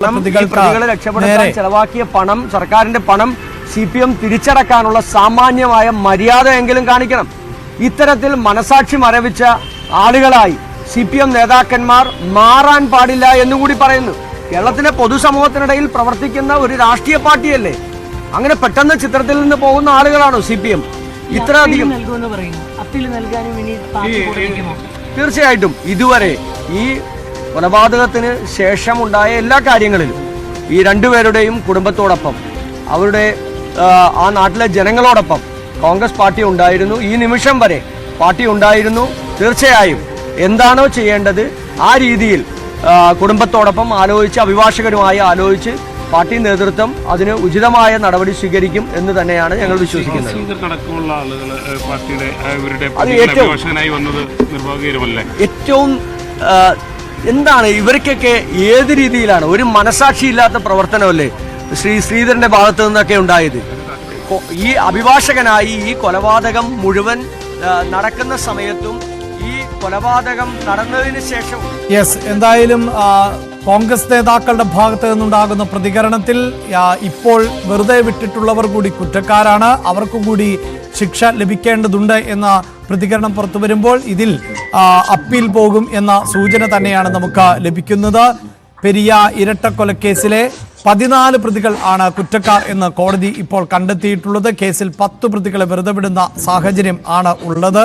പ്രതികളെ രക്ഷപ്പെടുത്താൻ ചെലവാക്കിയ പണം, സർക്കാരിന്റെ പണം CPM തിരിച്ചടക്കാനുള്ള സാമാന്യമായ മര്യാദയെങ്കിലും കാണിക്കണം. ഇത്തരത്തിൽ മനസാക്ഷി മരവിച്ച ആളുകളായി CPM നേതാക്കന്മാർ മാറാൻ പാടില്ല എന്നുകൂടി പറയുന്നു. കേരളത്തിലെ പൊതുസമൂഹത്തിനിടയിൽ പ്രവർത്തിക്കുന്ന ഒരു രാഷ്ട്രീയ പാർട്ടിയല്ലേ? അങ്ങനെ പെട്ടെന്ന് ചിത്രത്തിൽ നിന്ന് പോകുന്ന ആളുകളാണോ CPM? ഇത്രയധികം തീർച്ചയായിട്ടും ഇതുവരെ ഈ കൊലപാതകത്തിന് ശേഷമുണ്ടായ എല്ലാ കാര്യങ്ങളിലും ഈ രണ്ടുപേരുടെയും കുടുംബത്തോടൊപ്പം, അവരുടെ ആ നാട്ടിലെ ജനങ്ങളോടൊപ്പം കോൺഗ്രസ് പാർട്ടി ഉണ്ടായിരുന്നു. ഈ നിമിഷം വരെ പാർട്ടി ഉണ്ടായിരുന്നു. തീർച്ചയായും എന്താണോ ചെയ്യേണ്ടത് ആ രീതിയിൽ കുടുംബത്തോടൊപ്പം ആലോചിച്ച്, അഭിഭാഷകരുമായി ആലോചിച്ച് പാർട്ടി നേതൃത്വം അതിന് ഉചിതമായ നടപടി സ്വീകരിക്കും എന്ന് തന്നെയാണ് ഞങ്ങൾ വിശ്വസിക്കുന്നത്. ഏറ്റവും എന്താണ് ഇവർക്കൊക്കെ ഏത് രീതിയിലാണ് ഒരു മനസാക്ഷിയില്ലാത്ത പ്രവർത്തനമല്ലേ ശ്രീധരന്റെ ഭാഗത്തു നിന്നൊക്കെ ഉണ്ടായത്? ഈ അഭിഭാഷകനായി ഈ കൊലപാതകം മുഴുവൻ നടക്കുന്ന സമയത്തും ഈ കൊലപാതകം നടന്നതിന് ശേഷം എന്തായാലും കോൺഗ്രസ് നേതാക്കളുടെ ഭാഗത്ത് നിന്നുണ്ടാകുന്ന പ്രതികരണത്തിൽ ഇപ്പോൾ വെറുതെ വിട്ടിട്ടുള്ളവർ കൂടി കുറ്റക്കാരാണ്, അവർക്കും കൂടി ശിക്ഷ ലഭിക്കേണ്ടതുണ്ട് എന്ന പ്രതികരണം പുറത്തു വരുമ്പോൾ ഇതിൽ അപ്പീൽ പോകും എന്ന സൂചന തന്നെയാണ് നമുക്ക് ലഭിക്കുന്നത്. പെരിയ ഇരട്ടക്കൊലക്കേസിലെ 14 പ്രതികൾ ആണ് കുറ്റക്കാർ എന്ന് കോടതി ഇപ്പോൾ കണ്ടെത്തിയിട്ടുള്ളത്. കേസിൽ 10 പ്രതികളെ വെറുതെ വിടുന്ന സാഹചര്യം ആണ് ഉള്ളത്.